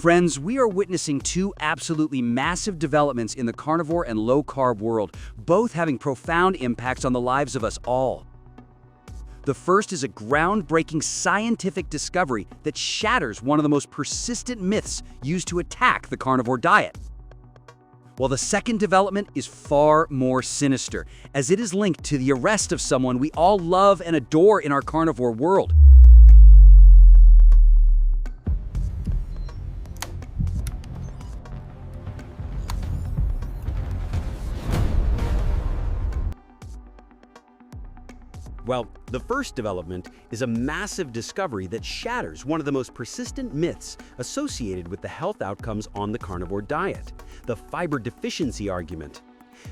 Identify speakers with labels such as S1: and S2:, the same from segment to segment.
S1: Friends, we are witnessing two absolutely massive developments in the carnivore and low-carb world, both having profound impacts on the lives of us all. The first is a groundbreaking scientific discovery that shatters one of the most persistent myths used to attack the carnivore diet. While the second development is far more sinister, as it is linked to the arrest of someone we all love and adore in our carnivore world.
S2: Well, the first development is a massive discovery that shatters one of the most persistent myths associated with the health outcomes on the carnivore diet, the fiber deficiency argument.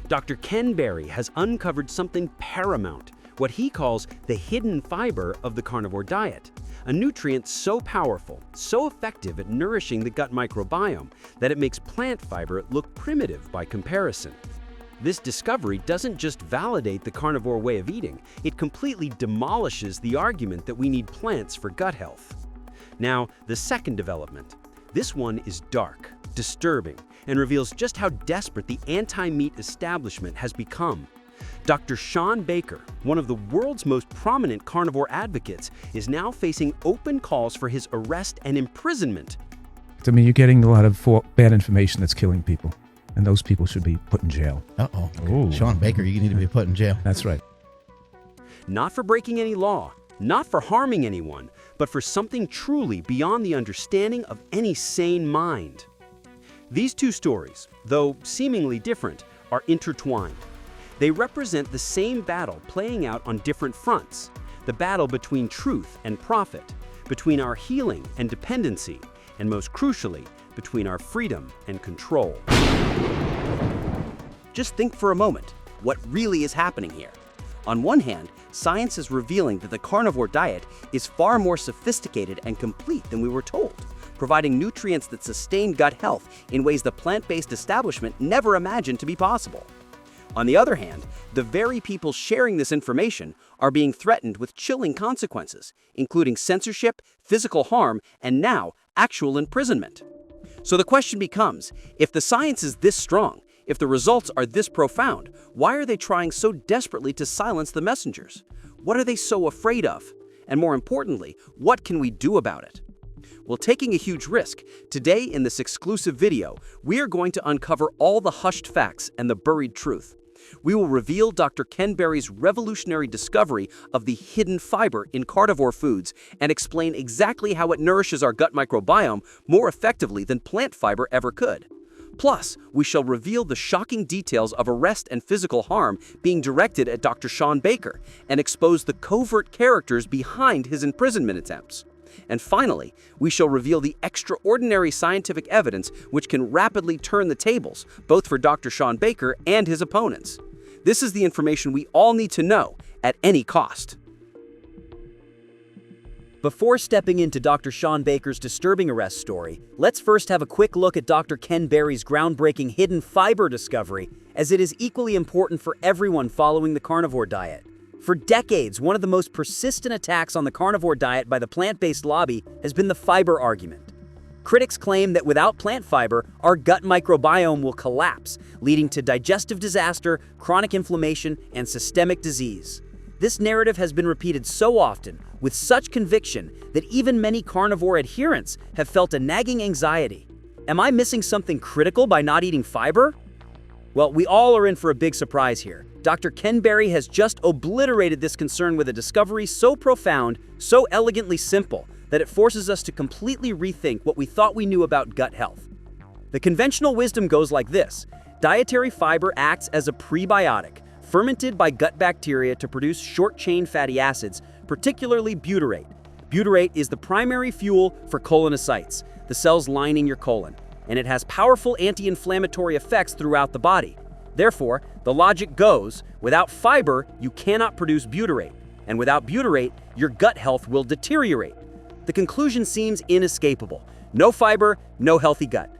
S2: Dr. Ken Berry has uncovered something paramount, what he calls the hidden fiber of the carnivore diet, a nutrient so powerful, so effective at nourishing the gut microbiome that it makes plant fiber look primitive by comparison. This discovery doesn't just validate the carnivore way of eating, it completely demolishes the argument that we need plants for gut health. Now, the second development. This one is dark, disturbing, and reveals just how desperate the anti-meat establishment has become. Dr. Shawn Baker, one of the world's most prominent carnivore advocates, is now facing open calls for his arrest and imprisonment.
S3: I mean, you're getting a lot of bad information that's killing people. And those people should be put in jail.
S4: Uh-oh.
S3: Ooh.
S4: Shawn Baker, you need to be put in jail.
S3: That's right.
S2: Not for breaking any law, not for harming anyone, but for something truly beyond the understanding of any sane mind. These two stories, though seemingly different, are intertwined. They represent the same battle playing out on different fronts, the battle between truth and profit, between our healing and dependency, and most crucially, between our freedom and control.
S5: Just think for a moment, what really is happening here? On one hand, science is revealing that the carnivore diet is far more sophisticated and complete than we were told, providing nutrients that sustain gut health in ways the plant-based establishment never imagined to be possible. On the other hand, the very people sharing this information are being threatened with chilling consequences, including censorship, physical harm, and now actual imprisonment. So the question becomes, if the science is this strong, if the results are this profound, why are they trying so desperately to silence the messengers? What are they so afraid of? And more importantly, what can we do about it? Well, taking a huge risk, today in this exclusive video, we are going to uncover all the hushed facts and the buried truth. We will reveal Dr. Ken Berry's revolutionary discovery of the hidden fiber in carnivore foods and explain exactly how it nourishes our gut microbiome more effectively than plant fiber ever could. Plus, we shall reveal the shocking details of arrest and physical harm being directed at Dr. Shawn Baker and expose the covert characters behind his imprisonment attempts. And finally, we shall reveal the extraordinary scientific evidence which can rapidly turn the tables, both for Dr. Shawn Baker and his opponents. This is the information we all need to know at any cost.
S1: Before stepping into Dr. Shawn Baker's disturbing arrest story, let's first have a quick look at Dr. Ken Berry's groundbreaking hidden fiber discovery, as it is equally important for everyone following the carnivore diet. For decades, one of the most persistent attacks on the carnivore diet by the plant-based lobby has been the fiber argument. Critics claim that without plant fiber, our gut microbiome will collapse, leading to digestive disaster, chronic inflammation, and systemic disease. This narrative has been repeated so often, with such conviction, that even many carnivore adherents have felt a nagging anxiety. Am I missing something critical by not eating fiber? Well, we all are in for a big surprise here. Dr. Ken Berry has just obliterated this concern with a discovery so profound, so elegantly simple, that it forces us to completely rethink what we thought we knew about gut health. The conventional wisdom goes like this: dietary fiber acts as a prebiotic, fermented by gut bacteria to produce short-chain fatty acids, particularly butyrate. Butyrate is the primary fuel for colonocytes, the cells lining your colon, and it has powerful anti-inflammatory effects throughout the body. Therefore, the logic goes, without fiber, you cannot produce butyrate, and without butyrate, your gut health will deteriorate. The conclusion seems inescapable. No fiber, no healthy gut.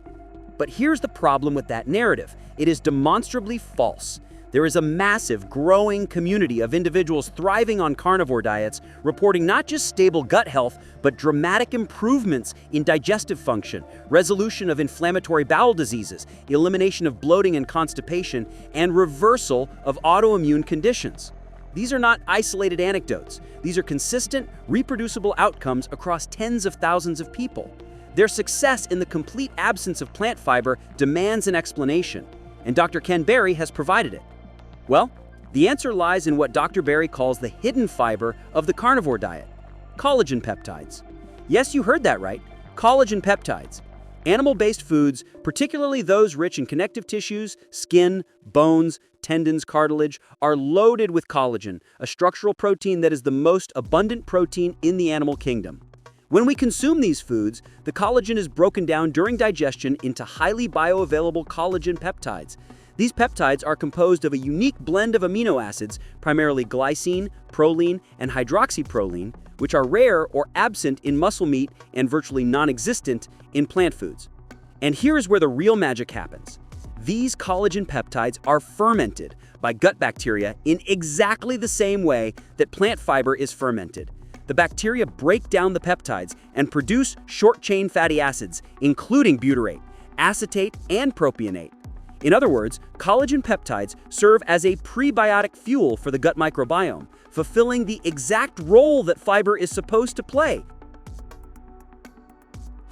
S1: But here's the problem with that narrative. It is demonstrably false. There is a massive, growing community of individuals thriving on carnivore diets, reporting not just stable gut health, but dramatic improvements in digestive function, resolution of inflammatory bowel diseases, elimination of bloating and constipation, and reversal of autoimmune conditions. These are not isolated anecdotes. These are consistent, reproducible outcomes across tens of thousands of people. Their success in the complete absence of plant fiber demands an explanation, and Dr. Ken Berry has provided it. Well, the answer lies in what Dr. Berry calls the hidden fiber of the carnivore diet: collagen peptides. Yes, you heard that right, collagen peptides. Animal-based foods, particularly those rich in connective tissues, skin, bones, tendons, cartilage, are loaded with collagen, a structural protein that is the most abundant protein in the animal kingdom. When we consume these foods, the collagen is broken down during digestion into highly bioavailable collagen peptides. These peptides are composed of a unique blend of amino acids, primarily glycine, proline, and hydroxyproline, which are rare or absent in muscle meat and virtually non-existent in plant foods. And here is where the real magic happens. These collagen peptides are fermented by gut bacteria in exactly the same way that plant fiber is fermented. The bacteria break down the peptides and produce short-chain fatty acids, including butyrate, acetate, and propionate. In other words, collagen peptides serve as a prebiotic fuel for the gut microbiome, fulfilling the exact role that fiber is supposed to play.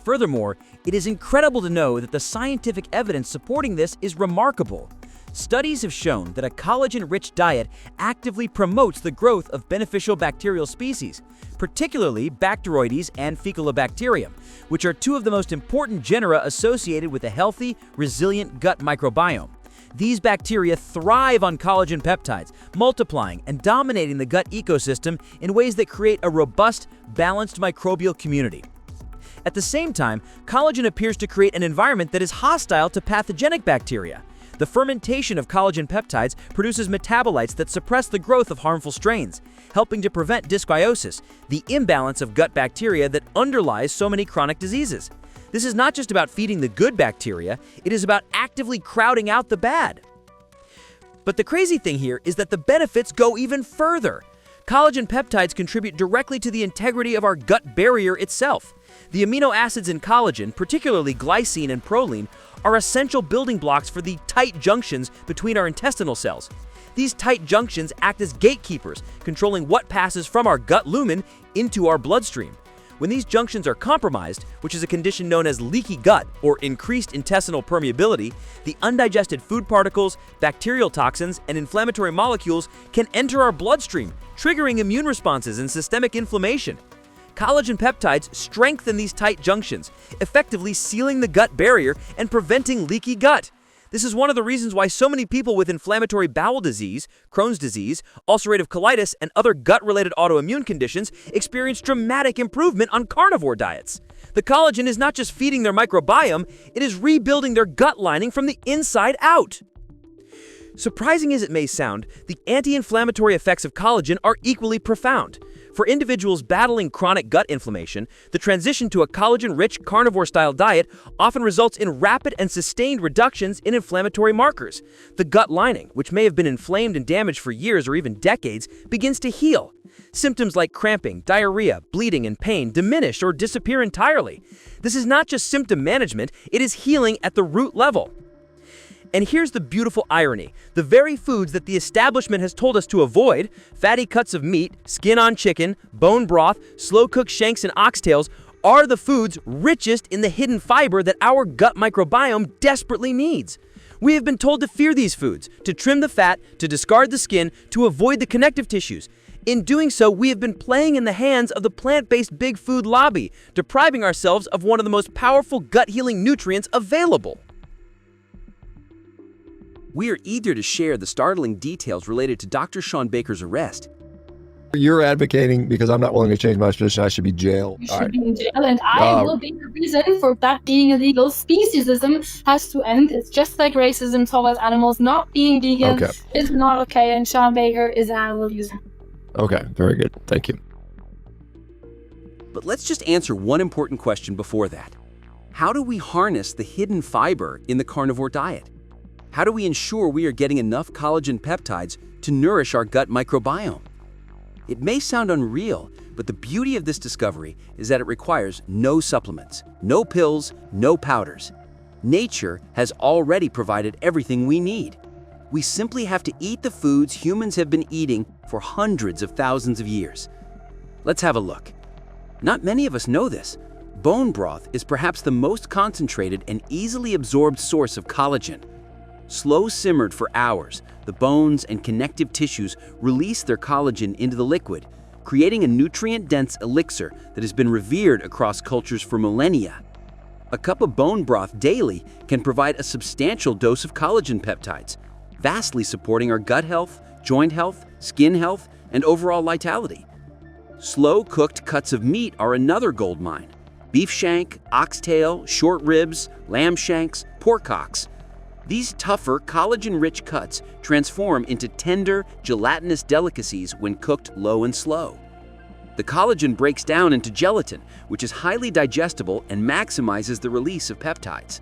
S6: Furthermore, it is incredible to know that the scientific evidence supporting this is remarkable. Studies have shown that a collagen-rich diet actively promotes the growth of beneficial bacterial species, particularly Bacteroides and Faecalibacterium, which are two of the most important genera associated with a healthy, resilient gut microbiome. These bacteria thrive on collagen peptides, multiplying and dominating the gut ecosystem in ways that create a robust, balanced microbial community. At the same time, collagen appears to create an environment that is hostile to pathogenic bacteria. The fermentation of collagen peptides produces metabolites that suppress the growth of harmful strains, helping to prevent dysbiosis, the imbalance of gut bacteria that underlies so many chronic diseases. This is not just about feeding the good bacteria, it is about actively crowding out the bad. But the crazy thing here is that the benefits go even further. Collagen peptides contribute directly to the integrity of our gut barrier itself. The amino acids in collagen, particularly glycine and proline, are essential building blocks for the tight junctions between our intestinal cells. These tight junctions act as gatekeepers, controlling what passes from our gut lumen into our bloodstream. When these junctions are compromised, which is a condition known as leaky gut or increased intestinal permeability, the undigested food particles, bacterial toxins, and inflammatory molecules can enter our bloodstream, triggering immune responses and systemic inflammation. Collagen peptides strengthen these tight junctions, effectively sealing the gut barrier and preventing leaky gut. This is one of the reasons why so many people with inflammatory bowel disease, Crohn's disease, ulcerative colitis, and other gut-related autoimmune conditions experience dramatic improvement on carnivore diets. The collagen is not just feeding their microbiome, it is rebuilding their gut lining from the inside out. Surprising as it may sound, the anti-inflammatory effects of collagen are equally profound. For individuals battling chronic gut inflammation, the transition to a collagen-rich carnivore-style diet often results in rapid and sustained reductions in inflammatory markers. The gut lining, which may have been inflamed and damaged for years or even decades, begins to heal. Symptoms like cramping, diarrhea, bleeding, and pain diminish or disappear entirely. This is not just symptom management, it is healing at the root level. And here's the beautiful irony. The very foods that the establishment has told us to avoid, fatty cuts of meat, skin on chicken, bone broth, slow-cooked shanks and oxtails, are the foods richest in the hidden fiber that our gut microbiome desperately needs. We have been told to fear these foods, to trim the fat, to discard the skin, to avoid the connective tissues. In doing so, we have been playing in the hands of the plant-based big food lobby, depriving ourselves of one of the most powerful gut-healing nutrients available.
S5: We are eager to share the startling details related to Dr. Shawn Baker's arrest.
S7: You're advocating because I'm not willing to change my position. I should be jailed.
S8: You
S7: All
S8: should
S7: right.
S8: be in jail, and I will be the reason for that being illegal. Speciesism has to end. It's just like racism towards animals. Not being vegan is not okay, and Shawn Baker is an animal user.
S7: Okay, very good. Thank you.
S5: But let's just answer one important question before that. How do we harness the hidden fiber in the carnivore diet? How do we ensure we are getting enough collagen peptides to nourish our gut microbiome? It may sound unreal, but the beauty of this discovery is that it requires no supplements, no pills, no powders. Nature has already provided everything we need. We simply have to eat the foods humans have been eating for hundreds of thousands of years. Let's have a look. Not many of us know this. Bone broth is perhaps the most concentrated and easily absorbed source of collagen. Slow simmered for hours, the bones and connective tissues release their collagen into the liquid, creating a nutrient-dense elixir that has been revered across cultures for millennia. A cup of bone broth daily can provide a substantial dose of collagen peptides, vastly supporting our gut health, joint health, skin health, and overall vitality. Slow-cooked cuts of meat are another gold mine. Beef shank, oxtail, short ribs, lamb shanks, pork hocks. These tougher, collagen-rich cuts transform into tender, gelatinous delicacies when cooked low and slow. The collagen breaks down into gelatin, which is highly digestible and maximizes the release of peptides.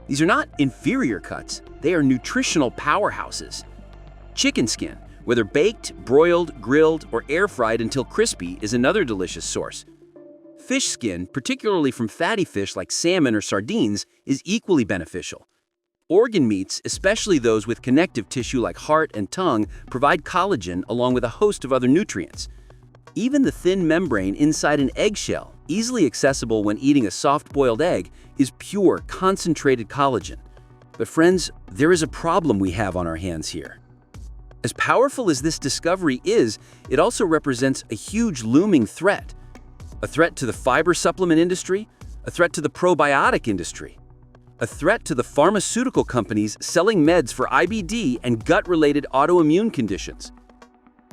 S5: These are not inferior cuts, they are nutritional powerhouses. Chicken skin, whether baked, broiled, grilled, or air-fried until crispy, is another delicious source. Fish skin, particularly from fatty fish like salmon or sardines, is equally beneficial. Organ meats, especially those with connective tissue like heart and tongue, provide collagen along with a host of other nutrients. Even the thin membrane inside an eggshell, easily accessible when eating a soft-boiled egg, is pure, concentrated collagen. But friends, there is a problem we have on our hands here. As powerful as this discovery is, it also represents a huge looming threat. A threat to the fiber supplement industry, a threat to the probiotic industry, a threat to the pharmaceutical companies selling meds for IBD and gut-related autoimmune conditions.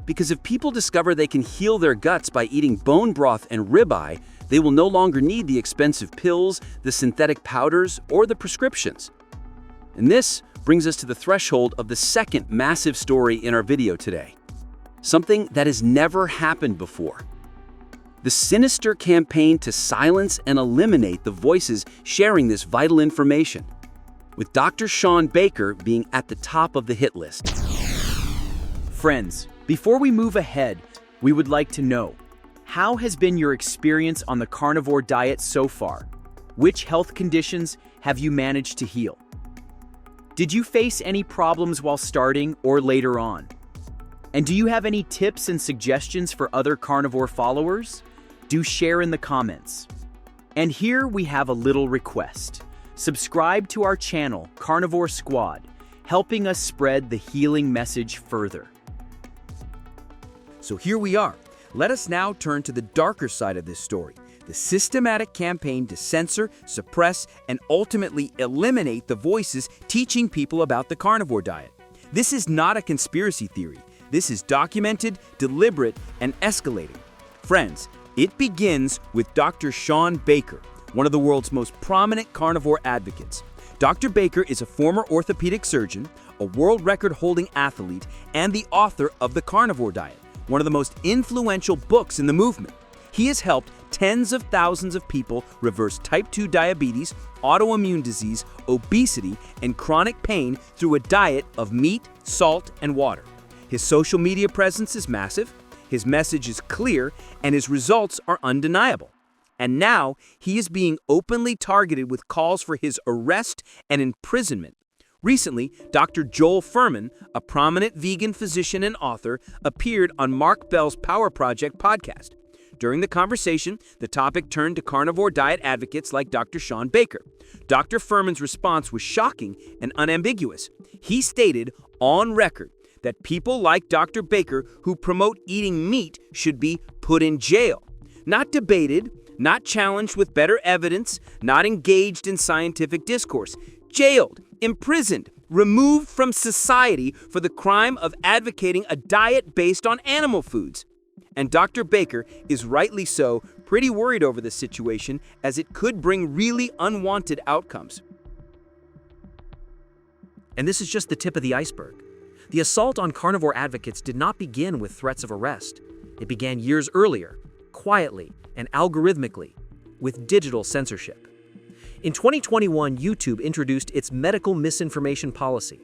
S5: Because if people discover they can heal their guts by eating bone broth and ribeye, they will no longer need the expensive pills, the synthetic powders, or the prescriptions. And this brings us to the threshold of the second massive story in our video today. Something that has never happened before. The sinister campaign to silence and eliminate the voices sharing this vital information, with Dr. Shawn Baker being at the top of the hit list.
S6: Friends, before we move ahead, we would like to know, how has been your experience on the carnivore diet so far? Which health conditions have you managed to heal? Did you face any problems while starting or later on? And do you have any tips and suggestions for other carnivore followers? Do share in the comments. And here we have a little request. Subscribe to our channel, Carnivore Squad, helping us spread the healing message further.
S1: So here we are. Let us now turn to the darker side of this story, the systematic campaign to censor, suppress, and ultimately eliminate the voices teaching people about the carnivore diet. This is not a conspiracy theory. This is documented, deliberate, and escalating. Friends, it begins with Dr. Shawn Baker, one of the world's most prominent carnivore advocates. Dr. Baker is a former orthopedic surgeon, a world record-holding athlete, and the author of The Carnivore Diet, one of the most influential books in the movement. He has helped tens of thousands of people reverse type 2 diabetes, autoimmune disease, obesity, and chronic pain through a diet of meat, salt, and water. His social media presence is massive, his message is clear, and his results are undeniable. And now, he is being openly targeted with calls for his arrest and imprisonment. Recently, Dr. Joel Fuhrman, a prominent vegan physician and author, appeared on Mark Bell's Power Project podcast. During the conversation, the topic turned to carnivore diet advocates like Dr. Shawn Baker. Dr. Fuhrman's response was shocking and unambiguous. He stated, on record, that people like Dr. Baker who promote eating meat should be put in jail. Not debated, not challenged with better evidence, not engaged in scientific discourse. Jailed, imprisoned, removed from society for the crime of advocating a diet based on animal foods. And Dr. Baker is rightly so pretty worried over this situation, as it could bring really unwanted outcomes.
S9: And this is just the tip of the iceberg. The assault on carnivore advocates did not begin with threats of arrest. It began years earlier, quietly and algorithmically, with digital censorship. In 2021, YouTube introduced its medical misinformation policy,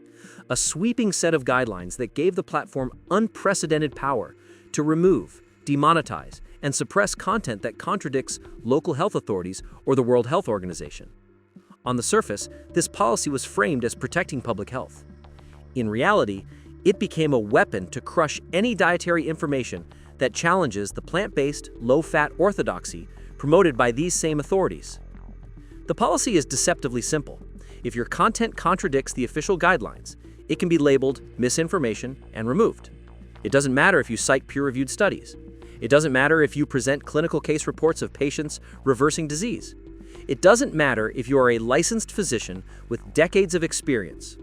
S9: a sweeping set of guidelines that gave the platform unprecedented power to remove, demonetize, and suppress content that contradicts local health authorities or the World Health Organization. On the surface, this policy was framed as protecting public health. In reality, it became a weapon to crush any dietary information that challenges the plant-based, low-fat orthodoxy promoted by these same authorities. The policy is deceptively simple. If your content contradicts the official guidelines, it can be labeled misinformation and removed. It doesn't matter if you cite peer-reviewed studies. It doesn't matter if you present clinical case reports of patients reversing disease. It doesn't matter if you are a licensed physician with decades of experience.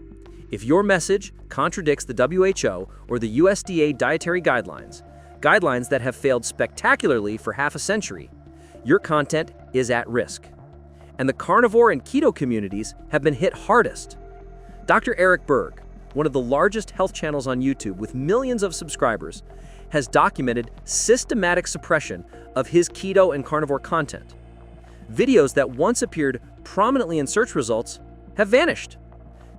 S9: If your message contradicts the WHO or the USDA dietary guidelines, guidelines that have failed spectacularly for half a century, your content is at risk. And the carnivore and keto communities have been hit hardest. Dr. Eric Berg, one of the largest health channels on YouTube with millions of subscribers, has documented systematic suppression of his keto and carnivore content. Videos that once appeared prominently in search results have vanished.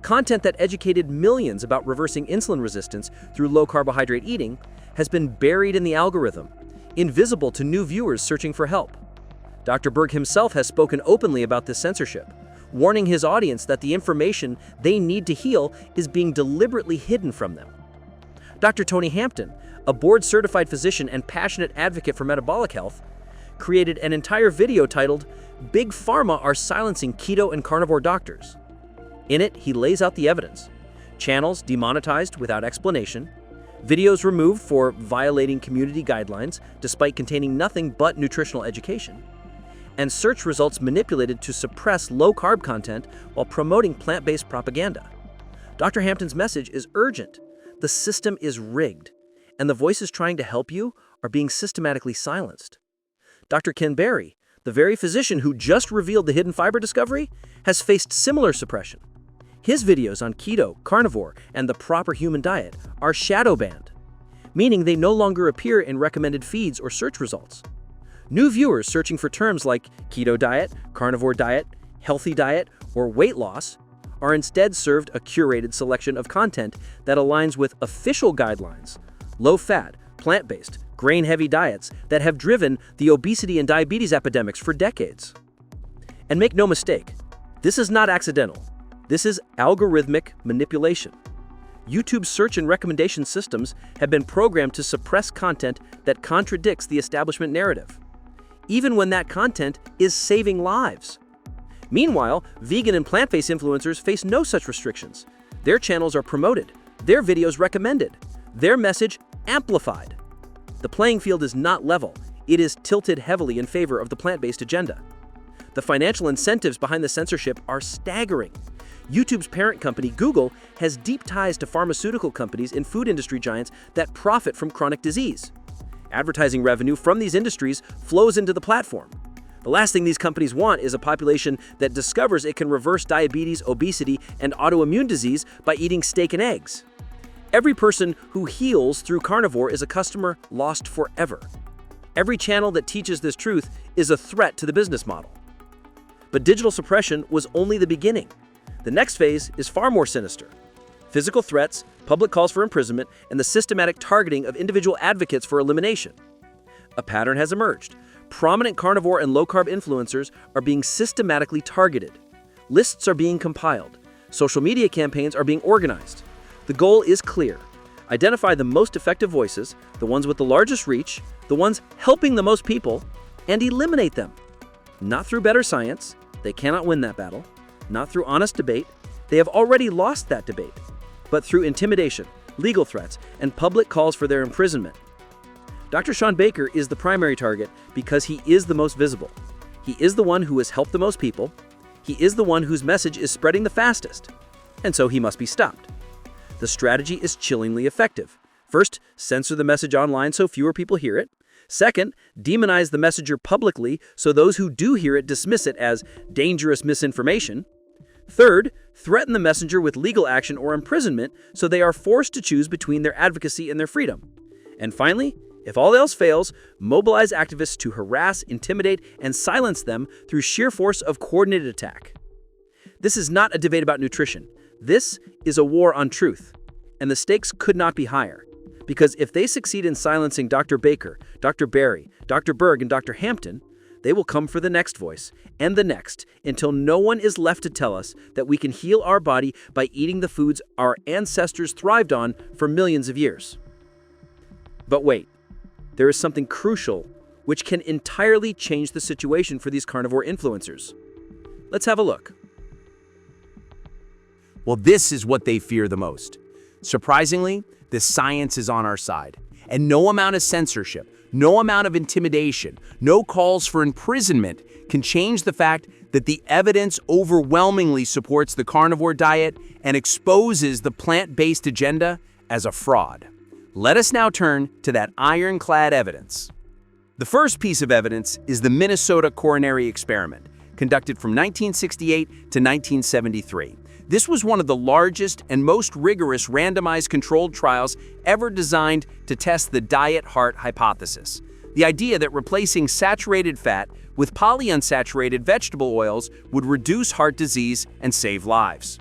S9: Content that educated millions about reversing insulin resistance through low-carbohydrate eating has been buried in the algorithm, invisible to new viewers searching for help. Dr. Berg himself has spoken openly about this censorship, warning his audience that the information they need to heal is being deliberately hidden from them. Dr. Tony Hampton, a board-certified physician and passionate advocate for metabolic health, created an entire video titled, "Big Pharma Are Silencing Keto and Carnivore Doctors." In it, he lays out the evidence. Channels demonetized without explanation, videos removed for violating community guidelines despite containing nothing but nutritional education, and search results manipulated to suppress low-carb content while promoting plant-based propaganda. Dr. Hampton's message is urgent. The system is rigged, and the voices trying to help you are being systematically silenced. Dr. Ken Berry, the very physician who just revealed the hidden fiber discovery, has faced similar suppression. His videos on keto, carnivore, and the proper human diet are shadow banned, meaning they no longer appear in recommended feeds or search results. New viewers searching for terms like keto diet, carnivore diet, healthy diet, or weight loss are instead served a curated selection of content that aligns with official guidelines, low-fat, plant-based, grain-heavy diets that have driven the obesity and diabetes epidemics for decades. And make no mistake, this is not accidental. This is algorithmic manipulation. YouTube's search and recommendation systems have been programmed to suppress content that contradicts the establishment narrative, even when that content is saving lives. Meanwhile, vegan and plant-based influencers face no such restrictions. Their channels are promoted, their videos recommended, their message amplified. The playing field is not level. It is tilted heavily in favor of the plant-based agenda. The financial incentives behind the censorship are staggering. YouTube's parent company, Google, has deep ties to pharmaceutical companies and food industry giants that profit from chronic disease. Advertising revenue from these industries flows into the platform. The last thing these companies want is a population that discovers it can reverse diabetes, obesity, and autoimmune disease by eating steak and eggs. Every person who heals through carnivore is a customer lost forever. Every channel that teaches this truth is a threat to the business model. But digital suppression was only the beginning. The next phase is far more sinister. Physical threats, public calls for imprisonment, and the systematic targeting of individual advocates for elimination. A pattern has emerged. Prominent carnivore and low-carb influencers are being systematically targeted. Lists are being compiled. Social media campaigns are being organized. The goal is clear. Identify the most effective voices, the ones with the largest reach, the ones helping the most people, and eliminate them. Not through better science. They cannot win that battle. Not through honest debate. They have already lost that debate. But through intimidation, legal threats, and public calls for their imprisonment. Dr. Shawn Baker is the primary target because he is the most visible. He is the one who has helped the most people. He is the one whose message is spreading the fastest. And so he must be stopped. The strategy is chillingly effective. First, censor the message online so fewer people hear it. Second, demonize the messenger publicly so those who do hear it dismiss it as dangerous misinformation. Third, threaten the messenger with legal action or imprisonment so they are forced to choose between their advocacy and their freedom. And finally,
S6: If all else fails, mobilize activists to harass, intimidate, and silence them through sheer force of coordinated attack. This is not a debate about nutrition. This is a war on truth. And the stakes could not be higher. Because if they succeed in silencing Dr. Baker, Dr. Berry, Dr. Berg, and Dr. Hampton, they will come for the next voice, and the next, until no one is left to tell us that we can heal our body by eating the foods our ancestors thrived on for millions of years. But wait, there is something crucial which can entirely change the situation for these carnivore influencers. Let's have a look.
S2: Well, this is what they fear the most. Surprisingly, the science is on our side, and no amount of censorship, no amount of intimidation, no calls for imprisonment can change the fact that the evidence overwhelmingly supports the carnivore diet and exposes the plant-based agenda as a fraud. Let us now turn to that ironclad evidence. The first piece of evidence is the Minnesota coronary experiment, conducted from 1968 to 1973. This was one of the largest and most rigorous randomized controlled trials ever designed to test the diet-heart hypothesis. The idea that replacing saturated fat with polyunsaturated vegetable oils would reduce heart disease and save lives.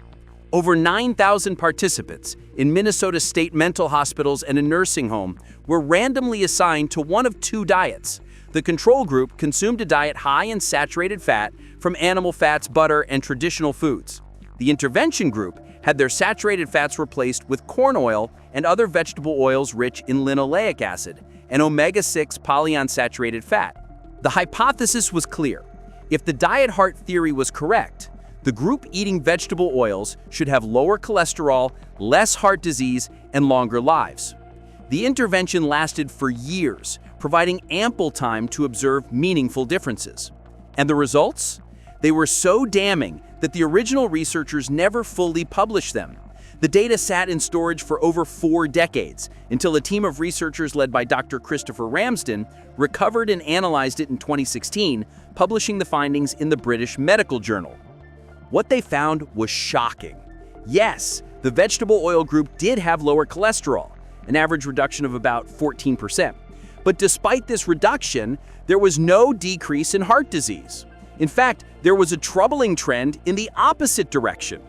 S2: Over 9,000 participants in Minnesota state mental hospitals and a nursing home were randomly assigned to one of two diets. The control group consumed a diet high in saturated fat from animal fats, butter, and traditional foods. The intervention group had their saturated fats replaced with corn oil and other vegetable oils rich in linoleic acid, an omega-6 polyunsaturated fat. The hypothesis was clear. If the diet-heart theory was correct, the group eating vegetable oils should have lower cholesterol, less heart disease, and longer lives. The intervention lasted for years, providing ample time to observe meaningful differences. And the results? They were so damning that the original researchers never fully published them. The data sat in storage for over 4 decades, until a team of researchers led by Dr. Christopher Ramsden recovered and analyzed it in 2016, publishing the findings in the British Medical Journal. What they found was shocking. Yes, the vegetable oil group did have lower cholesterol, an average reduction of about 14%. But despite this reduction, there was no decrease in heart disease. In fact, there was a troubling trend in the opposite direction.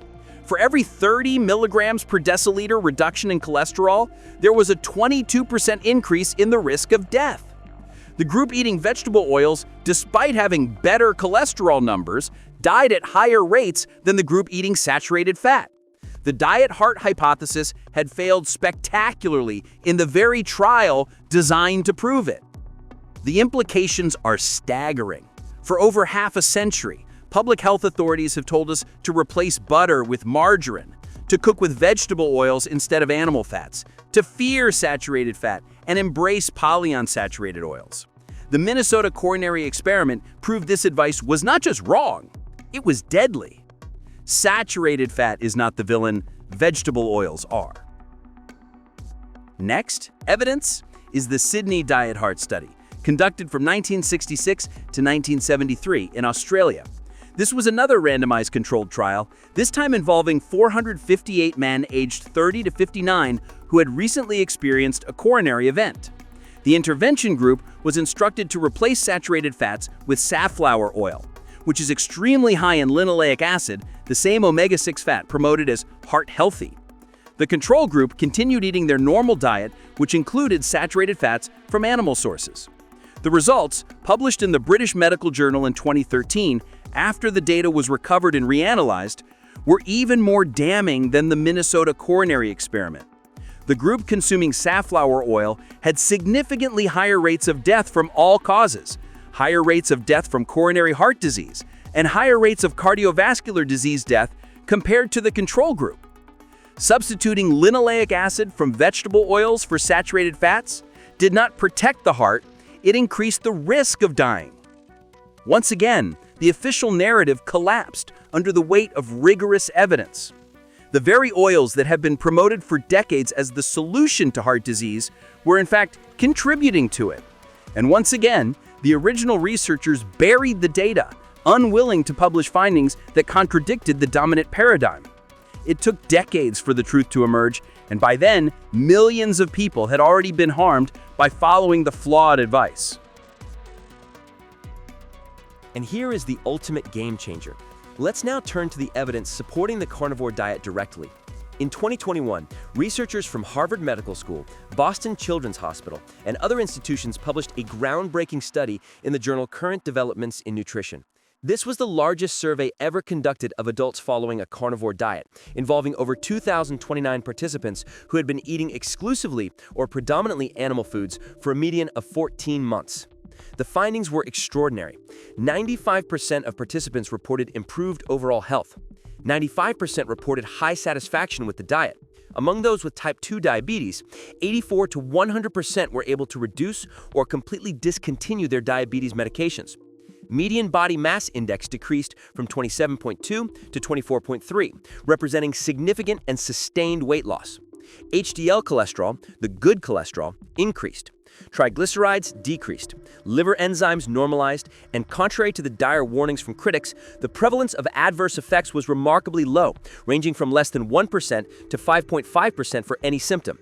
S2: For every 30 milligrams per deciliter reduction in cholesterol, there was a 22% increase in the risk of death. The group eating vegetable oils, despite having better cholesterol numbers, died at higher rates than the group eating saturated fat. The diet-heart hypothesis had failed spectacularly in the very trial designed to prove it. The implications are staggering. For over half a century, public health authorities have told us to replace butter with margarine, to cook with vegetable oils instead of animal fats, to fear saturated fat, and embrace polyunsaturated oils. The Minnesota coronary experiment proved this advice was not just wrong, it was deadly. Saturated fat is not the villain, vegetable oils are. Next, evidence is the Sydney Diet-Heart Study, conducted from 1966 to 1973 in Australia. This was another randomized controlled trial, this time involving 458 men aged 30 to 59 who had recently experienced a coronary event. The intervention group was instructed to replace saturated fats with safflower oil, which is extremely high in linoleic acid, the same omega-6 fat promoted as heart healthy. The control group continued eating their normal diet, which included saturated fats from animal sources. The results, published in the British Medical Journal in 2013, after the data was recovered and reanalyzed, were even more damning than the Minnesota coronary experiment. The group consuming safflower oil had significantly higher rates of death from all causes, higher rates of death from coronary heart disease, and higher rates of cardiovascular disease death compared to the control group. Substituting linoleic acid from vegetable oils for saturated fats did not protect the heart, it increased the risk of dying. Once again, the official narrative collapsed under the weight of rigorous evidence. The very oils that have been promoted for decades as the solution to heart disease were in fact contributing to it. And once again, the original researchers buried the data, unwilling to publish findings that contradicted the dominant paradigm.
S5: It took decades for the truth to emerge, and by then, millions of people had already been harmed by following the flawed advice.
S10: And here is the ultimate game changer. Let's now turn to the evidence supporting the carnivore diet directly. In 2021, researchers from Harvard Medical School, Boston Children's Hospital, and other institutions published a groundbreaking study in the journal Current Developments in Nutrition. This was the largest survey ever conducted of adults following a carnivore diet, involving over 2,029 participants who had been eating exclusively or predominantly animal foods for a median of 14 months. The findings were extraordinary. 95% of participants reported improved overall health. 95% reported high satisfaction with the diet. Among those with type 2 diabetes, 84 to 100% were able to reduce or completely discontinue their diabetes medications. Median body mass index decreased from 27.2 to 24.3, representing significant and sustained weight loss. HDL cholesterol, the good cholesterol, increased. Triglycerides decreased. Liver enzymes normalized, and contrary to the dire warnings from critics, the prevalence of adverse effects was remarkably low, ranging from less than 1% to 5.5% for any symptom.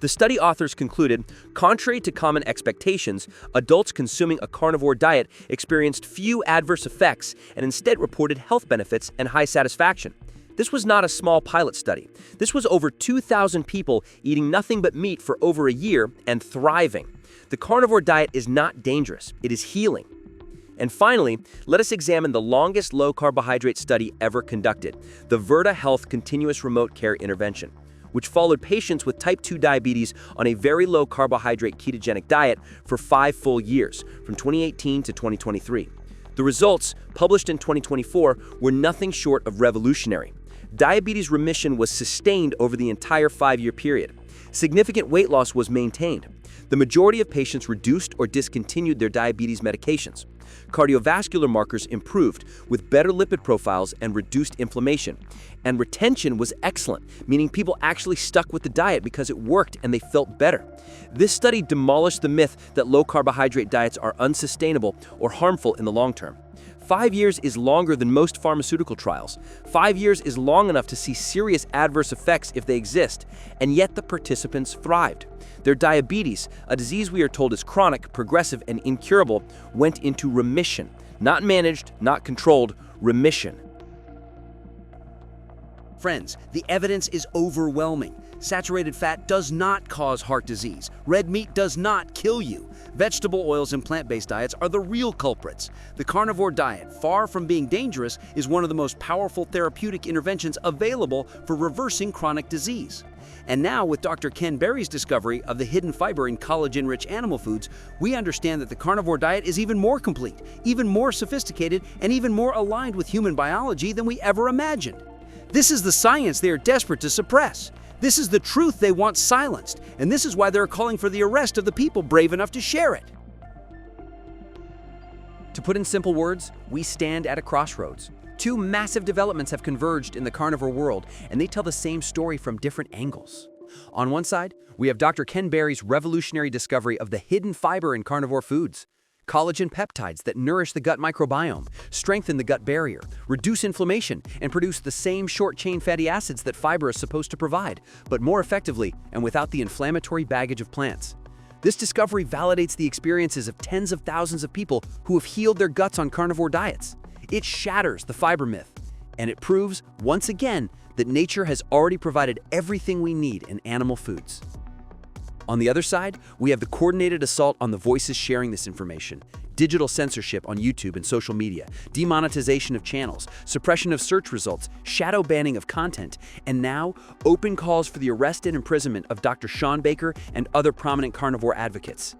S10: The study authors concluded, contrary to common expectations, adults consuming a carnivore diet experienced few adverse effects and instead reported health benefits and high satisfaction. This was not a small pilot study. This was over 2,000 people eating nothing but meat for over a year and thriving. The carnivore diet is not dangerous, it is healing. And finally, let us examine the longest low-carbohydrate study ever conducted, the Virta Health Continuous Remote Care Intervention, which followed patients with type 2 diabetes on a very low-carbohydrate ketogenic diet for 5 full years, from 2018 to 2023. The results, published in 2024, were nothing short of revolutionary. Diabetes remission was sustained over the entire 5-year period. Significant weight loss was maintained. The majority of patients reduced or discontinued their diabetes medications. Cardiovascular markers improved with better lipid profiles and reduced inflammation. And retention was excellent, meaning people actually stuck with the diet because it worked and they felt better. This study demolished the myth that low-carbohydrate diets are unsustainable or harmful in the long term. 5 years is longer than most pharmaceutical trials. 5 years is long enough to see serious adverse effects if they exist, and yet the participants thrived. Their diabetes, a disease we are told is chronic, progressive, and incurable, went into remission. Not managed, not controlled, remission.
S5: Friends, the evidence is overwhelming. Saturated fat does not cause heart disease. Red meat does not kill you. Vegetable oils and plant-based diets are the real culprits. The carnivore diet, far from being dangerous, is one of the most powerful therapeutic interventions available for reversing chronic disease. And now, with Dr. Ken Berry's discovery of the hidden fiber in collagen-rich animal foods, we understand that the carnivore diet is even more complete, even more sophisticated, and even more aligned with human biology than we ever imagined. This is the science they are desperate to suppress. This is the truth they want silenced, and this is why they're calling for the arrest of the people brave enough to share it.
S6: To put in simple words, we stand at a crossroads. Two massive developments have converged in the carnivore world, and they tell the same story from different angles. On one side, we have Dr. Ken Berry's revolutionary discovery of the hidden fiber in carnivore foods. Collagen peptides that nourish the gut microbiome, strengthen the gut barrier, reduce inflammation, and produce the same short-chain fatty acids that fiber is supposed to provide, but more effectively and without the inflammatory baggage of plants. This discovery validates the experiences of tens of thousands of people who have healed their guts on carnivore diets. It shatters the fiber myth, and it proves, once again, that nature has already provided everything we need in animal foods. On the other side, we have the coordinated assault on the voices sharing this information, digital censorship on YouTube and social media, demonetization of channels, suppression of search results, shadow banning of content, and now open calls for the arrest and imprisonment of Dr. Shawn Baker and other prominent carnivore advocates.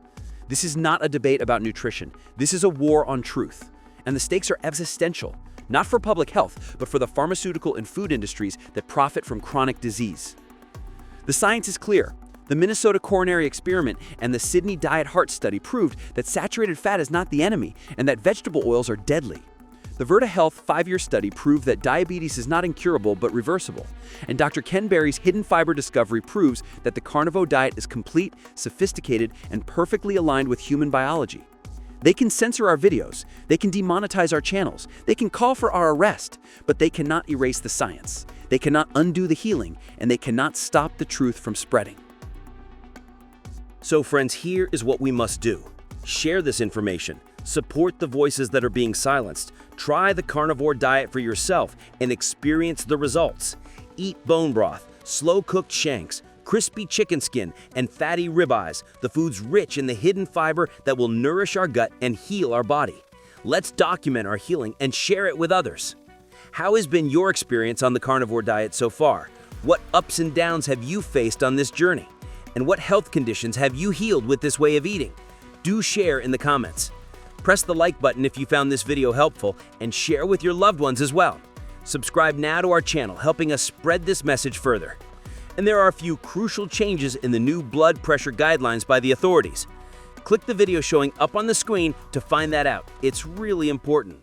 S6: This is not a debate about nutrition. This is a war on truth. And the stakes are existential, not for public health, but for the pharmaceutical and food industries that profit from chronic disease. The science is clear. The Minnesota coronary experiment and the Sydney Diet Heart Study proved that saturated fat is not the enemy and that vegetable oils are deadly. The Virta Health 5-year study proved that diabetes is not incurable but reversible. And Dr. Ken Berry's hidden fiber discovery proves that the carnivore diet is complete, sophisticated, and perfectly aligned with human biology.
S5: They can censor our videos, they can demonetize our channels, they can call for our arrest, but they cannot erase the science. They cannot undo the healing, and they cannot stop the truth from spreading.
S2: So friends, here is what we must do. Share this information, support the voices that are being silenced, try the carnivore diet for yourself and experience the results. Eat bone broth, slow-cooked shanks, crispy chicken skin, and fatty ribeyes, the foods rich in the hidden fiber that will nourish our gut and heal our body. Let's document our healing and share it with others. How has been your experience on the carnivore diet so far? What ups and downs have you faced on this journey? And what health conditions have you healed with this way of eating? Do share in the comments. Press the like button if you found this video helpful and share with your loved ones as well. Subscribe now to our channel, helping us spread this message further. And there are a few crucial changes in the new blood pressure guidelines by the authorities. Click the video showing up on the screen to find that out. It's really important.